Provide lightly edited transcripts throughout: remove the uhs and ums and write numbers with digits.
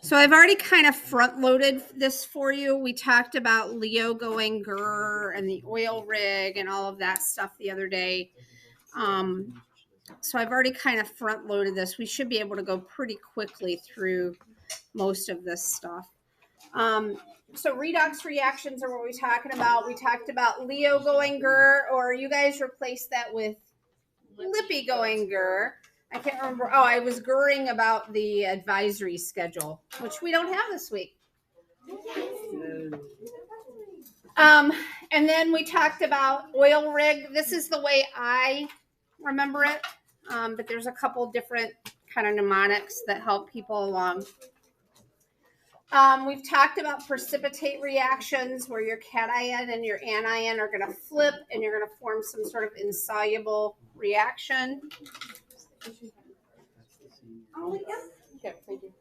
So I've already kind of front loaded this for you. We talked about Leo going grrr and the oil rig and all of that stuff the other day. So I've already kind of front loaded this. We should be able to go pretty quickly through most of this stuff. So redox reactions are what we're talking about. We talked about Leo going grrr, or you guys replaced that with Lippy going grrr. I can't remember. Oh, I was grrring about the advisory schedule, which we don't have this week. And then we talked about oil rig. This is the way I remember it, but there's a couple different kind of mnemonics that help people along. We've talked about precipitate reactions where your cation and your anion are going to flip and you're going to form some sort of insoluble reaction. Oh, yeah. Okay, thank you.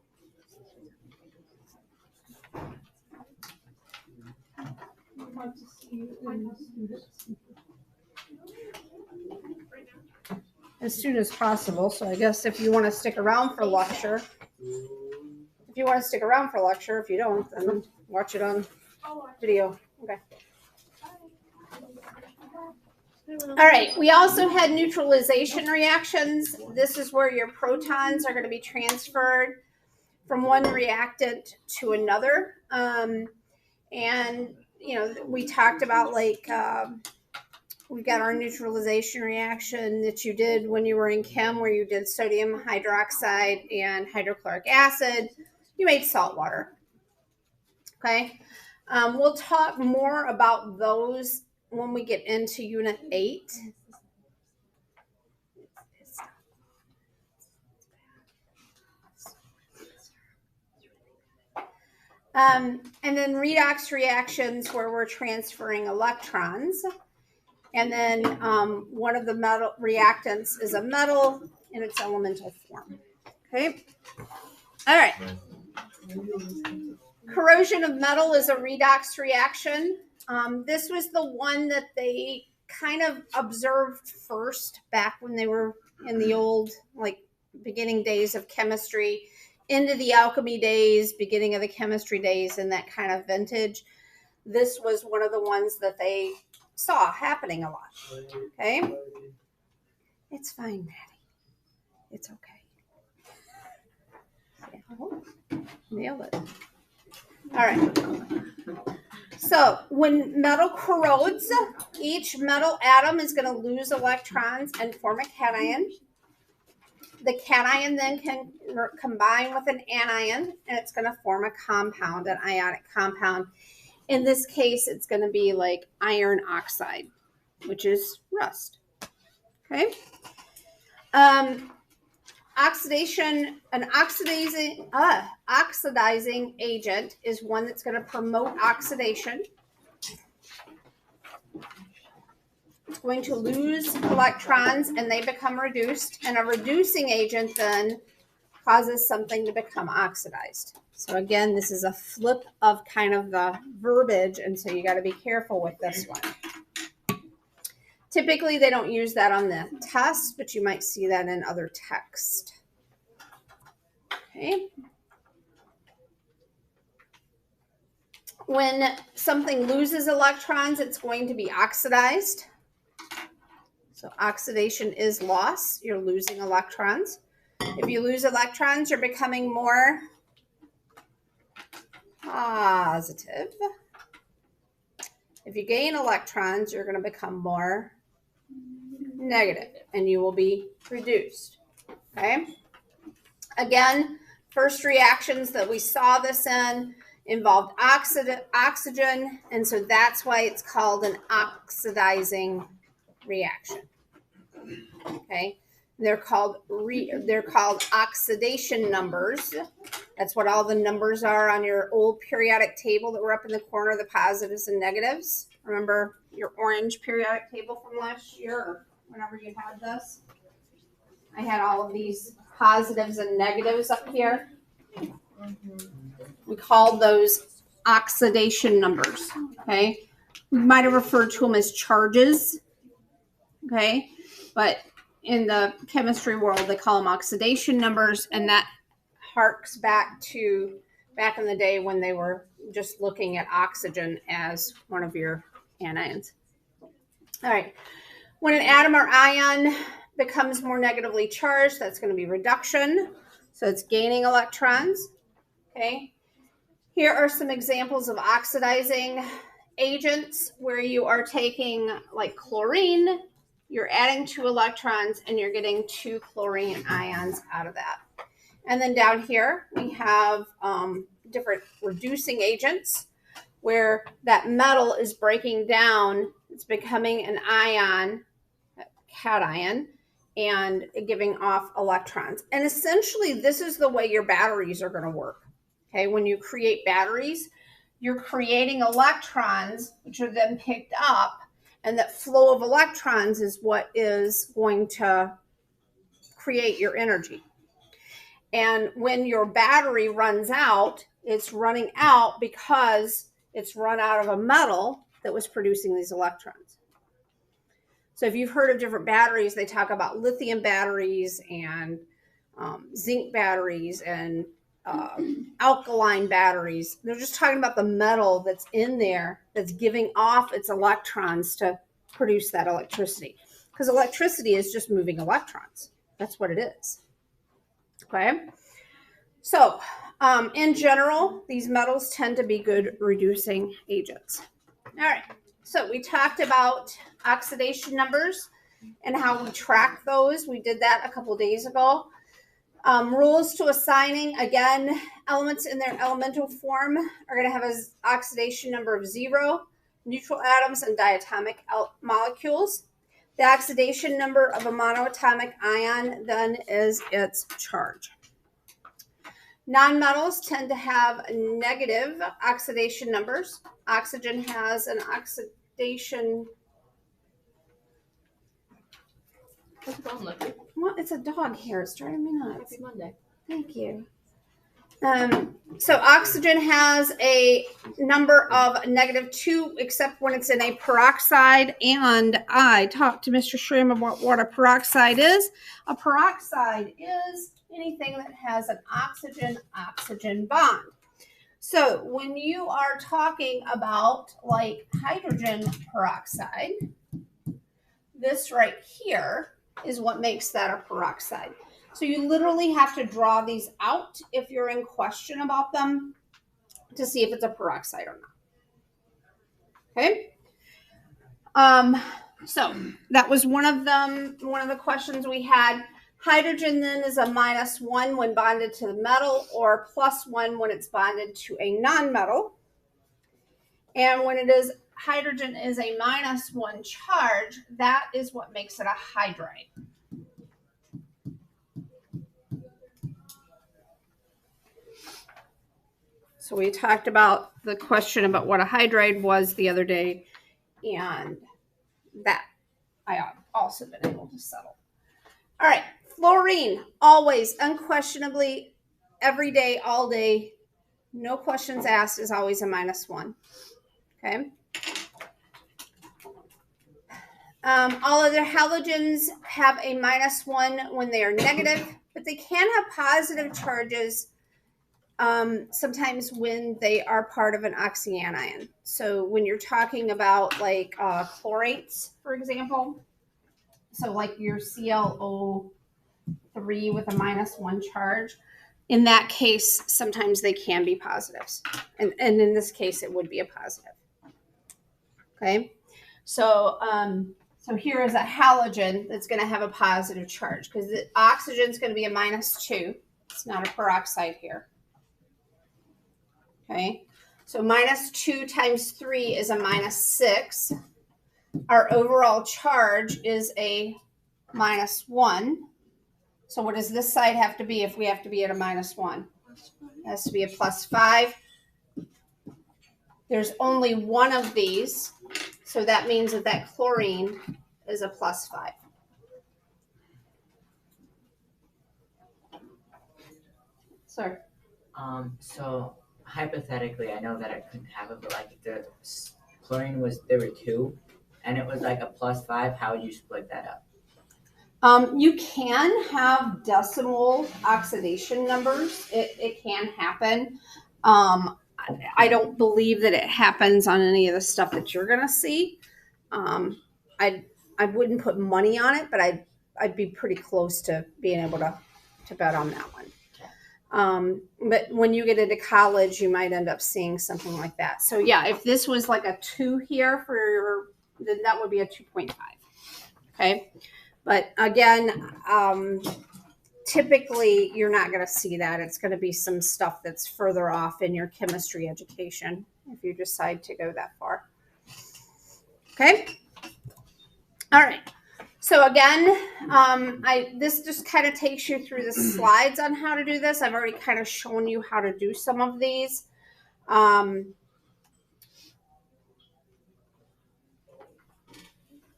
As soon as possible. So I guess if you want to stick around for lecture, if you don't, then watch it on video. Okay. All right. We also had neutralization reactions. This is where your protons are going to be transferred from one reactant to another. And, we talked about we got our neutralization reaction that you did when you were in chem, where you did sodium hydroxide and hydrochloric acid. You made salt water. Okay. We'll talk more about those when we get into Unit 8. And then redox reactions where we're transferring electrons. And then one of the metal reactants is a metal in its elemental form. Okay. All right. Corrosion of metal is a redox reaction. This was the one that they kind of observed first back when they were in the old, beginning days of chemistry, into the alchemy days, beginning of the chemistry days, and that kind of vintage. This was one of the ones that they saw happening a lot. Okay. It's fine, Maddie. It's okay. Nailed it. All right. So when metal corrodes, each metal atom is going to lose electrons and form a cation. The cation then can combine with an anion, and it's going to form a compound, an ionic compound. In this case, it's going to be like iron oxide, which is rust. Okay. Oxidation, an oxidizing agent is one that's going to promote oxidation. It's going to lose electrons and they become reduced, and a reducing agent then causes something to become oxidized. So again, this is a flip of kind of the verbiage, and so you got to be careful with this one. Typically, they don't use that on the test, but you might see that in other text. Okay. When something loses electrons, it's going to be oxidized. So oxidation is loss. You're losing electrons. If you lose electrons, you're becoming more positive. If you gain electrons, you're going to become more negative, and you will be reduced. Okay. Again, first reactions that we saw this in involved oxygen, and so that's why it's called an oxidizing reaction. Okay. They're called oxidation numbers. That's what all the numbers are on your old periodic table that were up in the corner, the positives and negatives. Remember your orange periodic table from last year, or whenever you had this? I had all of these positives and negatives up here. We called those oxidation numbers. Okay. We might have referred to them as charges. Okay. But in the chemistry world, they call them oxidation numbers, and that harks back to back in the day when they were just looking at oxygen as one of your anions. All right. When an atom or ion becomes more negatively charged, that's going to be reduction. So it's gaining electrons. Okay. Here are some examples of oxidizing agents where you are taking like chlorine, you're adding 2 electrons and you're getting 2 chlorine ions out of that. And then down here we have different reducing agents where that metal is breaking down, it's becoming an ion, a cation, and giving off electrons. And essentially this is the way your batteries are going to work. Okay, when you create batteries, you're creating electrons, which are then picked up, and that flow of electrons is what is going to create your energy. And when your battery runs out, it's running out because it's run out of a metal that was producing these electrons. So if you've heard of different batteries, they talk about lithium batteries and zinc batteries and alkaline batteries. They're just talking about the metal that's in there that's giving off its electrons to produce that electricity. Because electricity is just moving electrons. That's what it is. Okay. So in general, these metals tend to be good reducing agents. All right. So we talked about oxidation numbers and how we track those. We did that a couple of days ago. Rules to assigning, again, elements in their elemental form are going to have an oxidation number of 0, neutral atoms and diatomic molecules. The oxidation number of a monoatomic ion then is its charge. Nonmetals tend to have negative oxidation numbers. Oxygen has an oxidation. What's going on, Lucky? Well, it's a dog here. It's driving me nuts. Happy Monday. Thank you. So oxygen has a number of -2, except when it's in a peroxide. And I talked to Mr. Schramm about what a peroxide is. A peroxide is anything that has an oxygen-oxygen bond. So when you are talking about like hydrogen peroxide, this right here is what makes that a peroxide. So you literally have to draw these out if you're in question about them to see if it's a peroxide or not. Okay. So that was one of the questions we had. Hydrogen then is a -1 when bonded to the metal, or +1 when it's bonded to a non-metal. And when it is hydrogen is a -1 charge, that is what makes it a hydride. So we talked about the question about what a hydride was the other day, and that I have also been able to settle. All right, fluorine, always, unquestionably, every day, all day, no questions asked, is always a -1. Okay. All other halogens have a -1 when they are negative, but they can have positive charges sometimes when they are part of an oxyanion. So when you're talking about like chlorates, for example, so like your ClO3 with a -1 charge, in that case, sometimes they can be positives. And in this case, it would be a positive. Okay. So, so here is a halogen that's going to have a positive charge because the oxygen is going to be a -2. It's not a peroxide here. Okay. So -2 times 3 is a -6. Our overall charge is a -1. So what does this side have to be if we have to be at a -1? It has to be a +5. There's only one of these, so that means that that chlorine is a +5. Sir? So hypothetically, I know that I couldn't have it, but like if the chlorine was, there were 2, and it was like a +5, how would you split that up? You can have decimal oxidation numbers. It can happen. I don't believe that it happens on any of the stuff that you're gonna see. I wouldn't put money on it, but I'd be pretty close to being able to bet on that one. But when you get into college, you might end up seeing something like that. So yeah, if this was like a 2 here then that would be a 2.5. Okay. But again, typically you're not going to see that. It's going to be some stuff that's further off in your chemistry education if you decide to go that far. Okay. All right. So again, this just kind of takes you through the slides on how to do this. I've already kind of shown you how to do some of these. I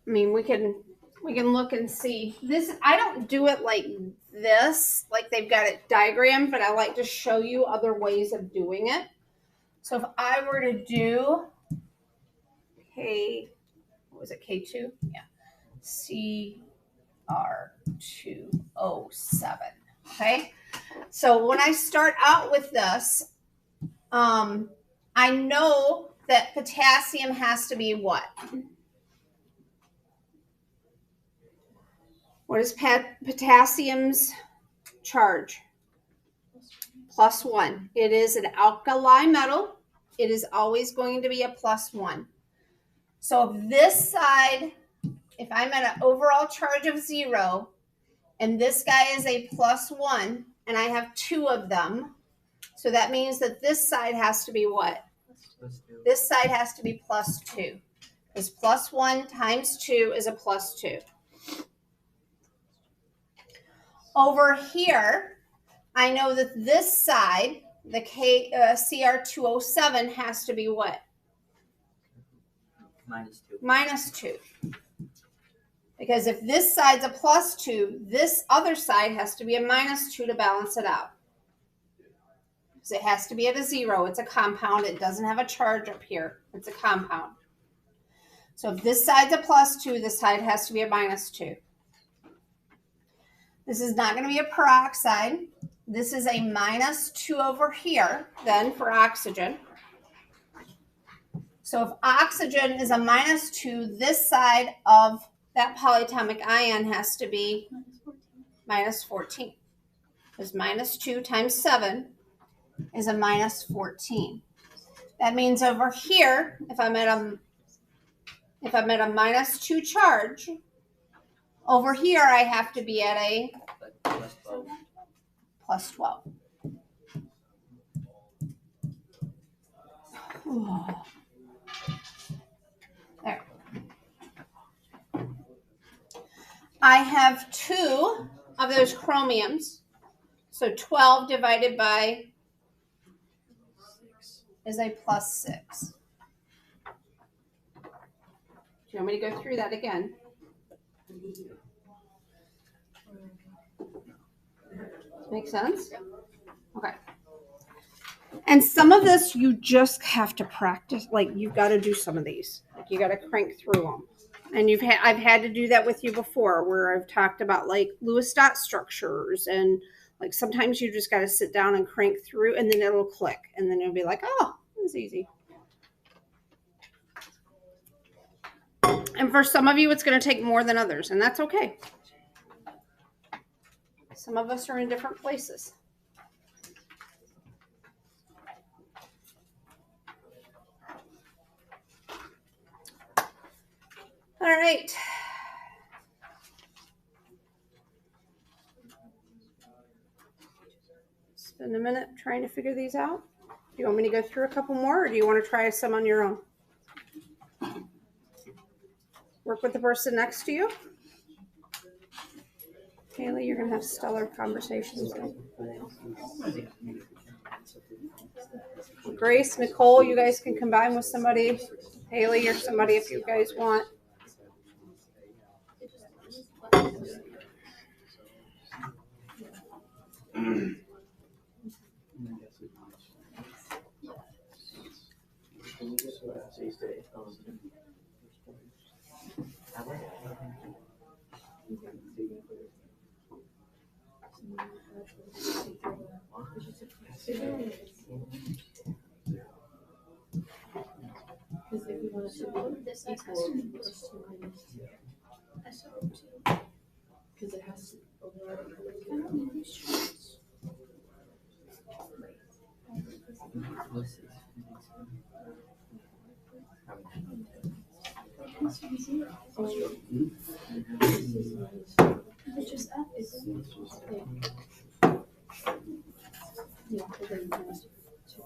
mean, we can look and see this. I don't do it like this, like they've got it diagrammed, but I like to show you other ways of doing it. So if I were to do what was it, K2? Yeah. CR207. Okay. So when I start out with this, I know that potassium has to be what? What is potassium's charge? +1. It is an alkali metal. It is always going to be a +1. So if this side, if I'm at an overall charge of 0, and this guy is a +1, and I have 2 of them, so that means that this side has to be what? This side has to be +2. Because +1 times 2 is a +2. Over here, I know that this side, the CR207, has to be what? -2. Because if this side's a +2, this other side has to be a -2 to balance it out. Because it has to be at a 0. It's a compound. It doesn't have a charge up here. It's a compound. So if this side's a +2, this side has to be a -2. This is not going to be a peroxide. This is a -2 over here, then, for oxygen. So if oxygen is a -2, this side of that polyatomic ion has to be -14. Because -2 times 7 is a -14. That means over here, if I'm at a -2 charge, over here I have to be at a +12. There. I have 2 of those chromiums. So 12 divided by is a +6. Do you want me to go through that again? Make sense? Okay. And some of this you just have to practice. Like, you've got to do some of these. Like, you got to crank through them. And I've had to do that with you before, where I've talked about like Lewis dot structures, and like sometimes you just got to sit down and crank through, and then it'll click, and then you'll be like, oh, it was easy. And for some of you, it's going to take more than others, and that's okay. Some of us are in different places. All right. Spend a minute trying to figure these out. Do you want me to go through a couple more, or do you want to try some on your own? Work with the person next to you. Haley, you're going to have stellar conversations. Grace, Nicole, you guys can combine with somebody. Haley, you're somebody if you guys want. equal plus 2 minus 2. Because it has to override. I don't need these charts. Plus 6. It's just F, isn't it? Yeah, but then minus 2.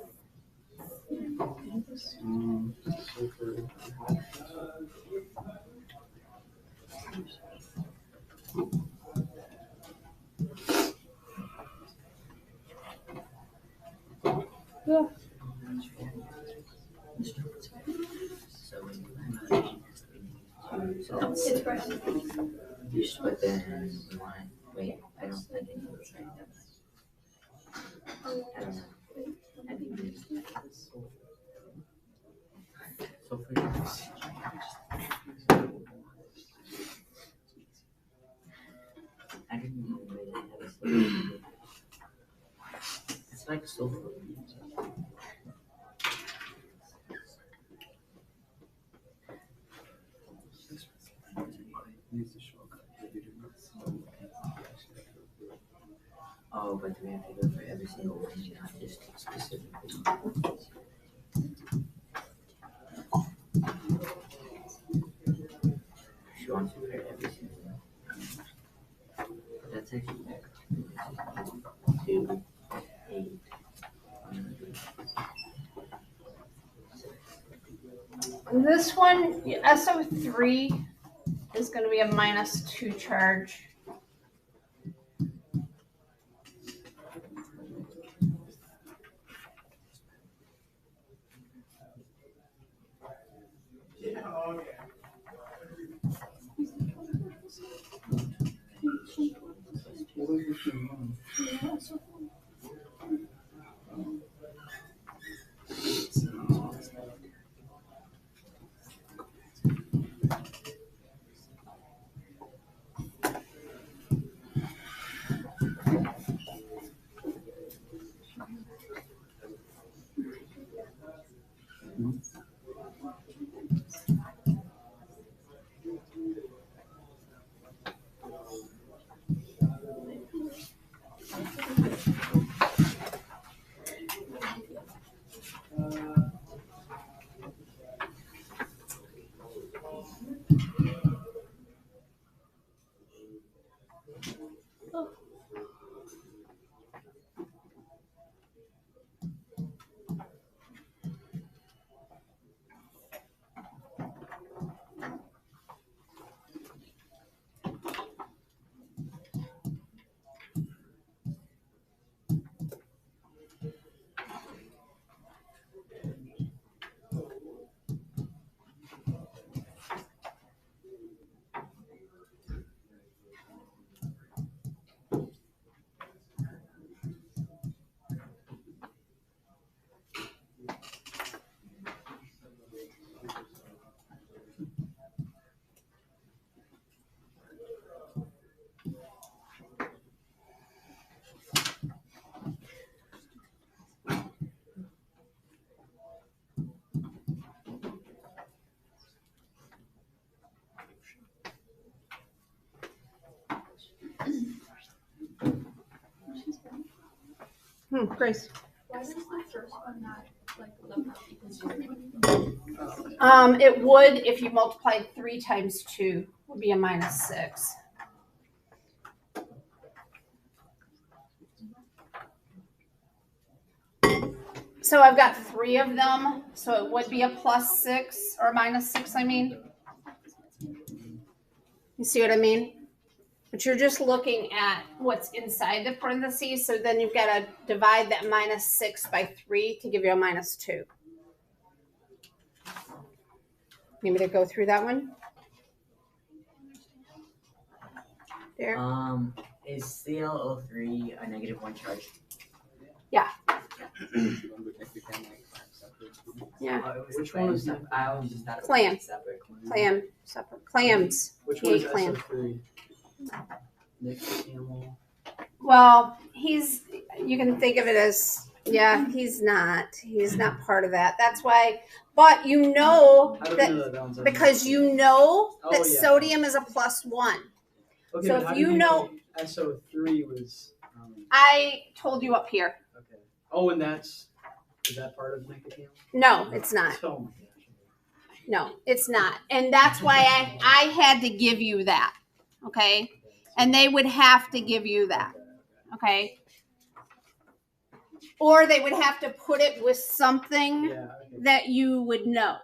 Yeah. So It's right. you split that in one. Wait, I think it was right. I don't know. I think it is. So for I didn't even know they had a split. It's like sulfur. Oh, but we have to go for every single one, not just specifically. She wants to pair every single one. That's actually better. 2, 8. This one, SO3 is going to be a -2 charge. Grace. Why does the first one not look equals 0? It would if you multiplied 3 times 2 would be a -6. So I've got 3 of them, so it would be a +6 or a -6. I mean, you see what I mean? But you're just looking at what's inside the parentheses, so then you've got to divide that -6 by 3 to give you a -2. Need me to go through that one? There. Is ClO3 a -1 charge? Yeah. Which one is that? I always just thought it was Clam. separate. Separate. Clams. Which one is Clam. SO3? Nick Camel. Well, you can think of it as Yeah, he's not. He's not part of that. That's why. But you know How do we that know that one's on because there? you know Oh, that yeah. sodium is a +1. Okay, so but if how you did know- SO3 was. I told you up here. Okay. Oh, and is that part of nicotine? No, it's not. Oh my gosh. No, it's not. And that's why I had to give you that. Okay. And they would have to give you that. Okay. Or they would have to put it with something Yeah. Okay. that you would know.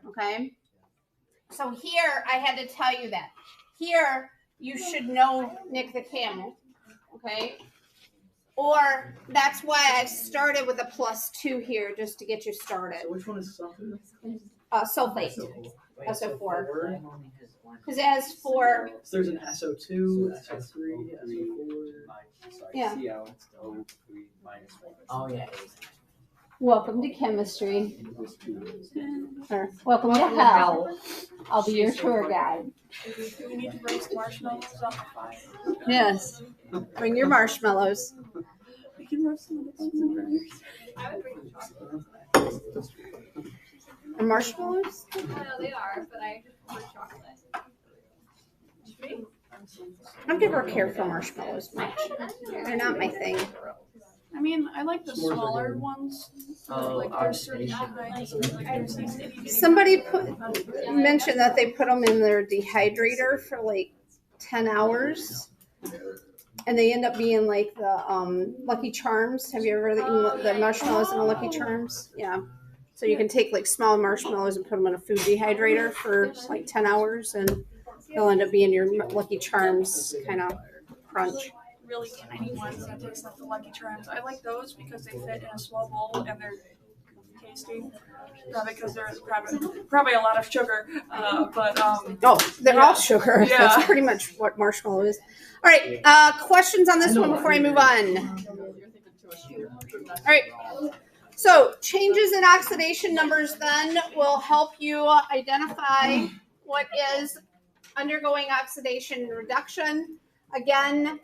Okay. So here I had to tell you that. Here you should know Nick the Camel. Okay. Or that's why I started with a +2 here just to get you started. So which one is something? Sulfate. Wait, SO4. mine only has one. Because it has 4. So there's an SO2, SO3, SO4. Yeah. Oh yeah. Welcome to chemistry. Or welcome to hell. I'll be your tour guide. Do we need to roast marshmallows on the fire? Yes. Bring your marshmallows. We can roast them on the Bunsen burners. I would bring chocolate. Are marshmallows? I know they are, but I prefer chocolate. I've never cared for marshmallows much. They're not my thing. I mean, I like the S'mores are smaller good. ones. Oh, Like our there's certain station. kinds. Like there's these itty bitty Somebody mentioned that they put them in their dehydrator for like 10 hours. And they end up being like the Lucky Charms. Have you ever eaten the marshmallows in the Lucky Charms? Yeah. So you can take like small marshmallows and put them in a food dehydrator for like 10 hours and they'll end up being your Lucky Charms kind of crunch. really tiny ones that taste like the Lucky Charms. I like those because they fit in a small bowl and they're tasty. Because there's probably a lot of sugar, but Oh, they're all sugar. Yeah. That's pretty much what marshmallow is. All right. Questions on this one before I move on? All right. So changes in oxidation numbers then will help you identify what is undergoing oxidation reduction. Again,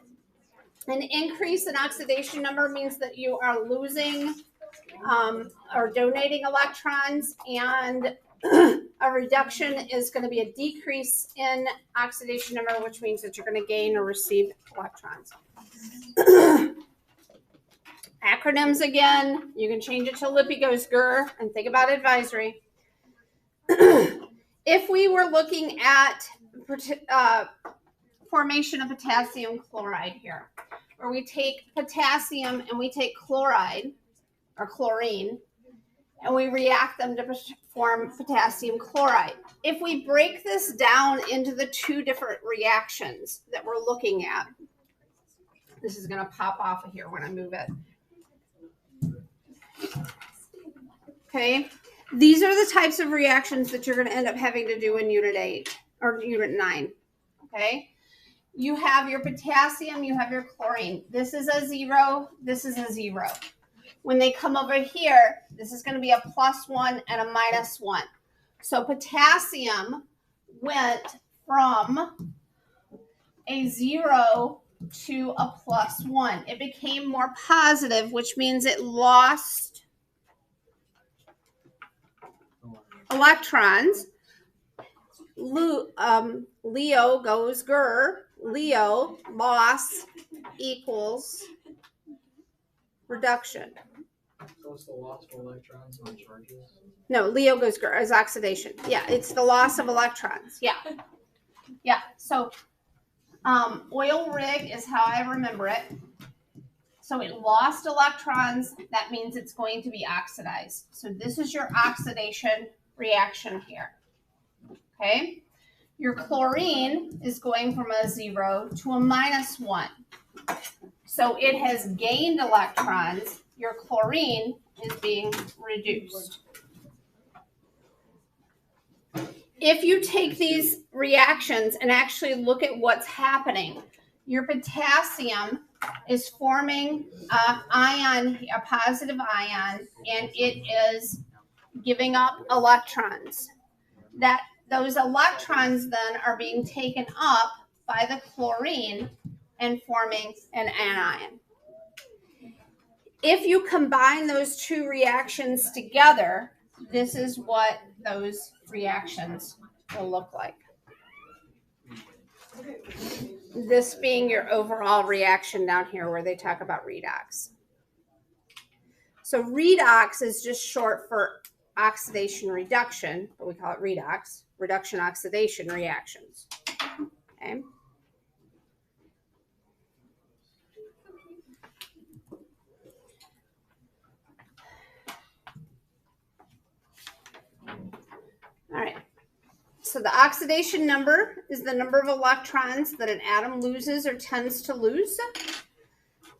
an increase in oxidation number means that you are losing or donating electrons, and a reduction is going to be a decrease in oxidation number, which means that you're going to gain or receive electrons. Acronyms again, you can change it to Lippy goes GER and think about advisory. If we were looking at formation of potassium chloride here, where we take potassium and we take chloride or chlorine and we react them to form potassium chloride. If we break this down into the two different reactions that we're looking at, this is going to pop off of here when I move it. Okay, these are the types of reactions that you're going to end up having to do in Unit 8 or Unit 9. Okay, you have your potassium, you have your chlorine. This is a 0, this is a 0. When they come over here, this is going to be a +1 and a -1. So potassium went from a 0 to a +1. It became more positive, which means it lost electrons. Leo goes GER. Leo, loss equals reduction. So it's the loss of electrons on charges. No, Leo goes GER as oxidation. Yeah, it's the loss of electrons. Yeah. Yeah. So oil rig is how I remember it. So it lost electrons. That means it's going to be oxidized. So this is your oxidation reaction here. Okay. Your chlorine is going from a 0 to a -1. So it has gained electrons. Your chlorine is being reduced. If you take these reactions and actually look at what's happening, your potassium is forming a positive ion, and it is giving up electrons. Those electrons then are being taken up by the chlorine and forming an anion. if you combine those two reactions together, this is what those reactions will look like. This being your overall reaction down here where they talk about redox. So redox is just short for oxidation reduction, but we call it redox, reduction oxidation reactions. Okay. All right. So the oxidation number is the number of electrons that an atom loses or tends to lose.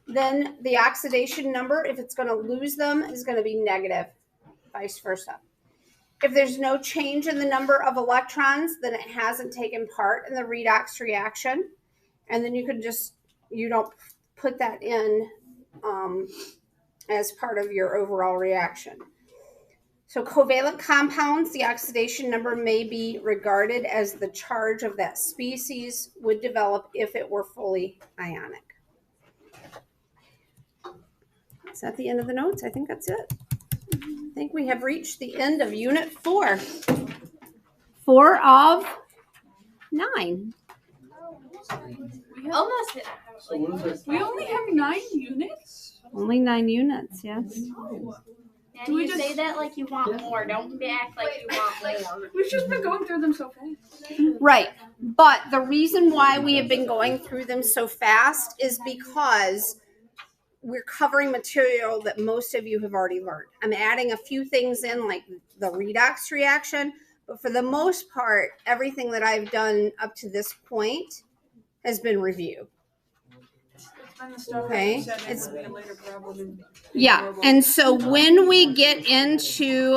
Then the oxidation number, if it's going to lose them, is going to be negative, vice versa. If there's no change in the number of electrons, then it hasn't taken part in the redox reaction. And then you can just, you don't put that in as part of your overall reaction. So covalent compounds, the oxidation number may be regarded as the charge of that species would develop if it were fully ionic. Is that the end of the notes? I think that's it. I think we have reached the end of Unit 4. 4 of 9. Almost hit. We only have 9 units? Only 9 units, yes. And you say that like you want more. Don't act like you want more. We've just been going through them so fast. Right. But the reason why we have been going through them so fast is because we're covering material that most of you have already learned. I'm adding a few things in, like the redox reaction, but for the most part, everything that I've done up to this point has been reviewed. And the stuff Okay. that you said is going to be a later problem. Yeah, and so when we get into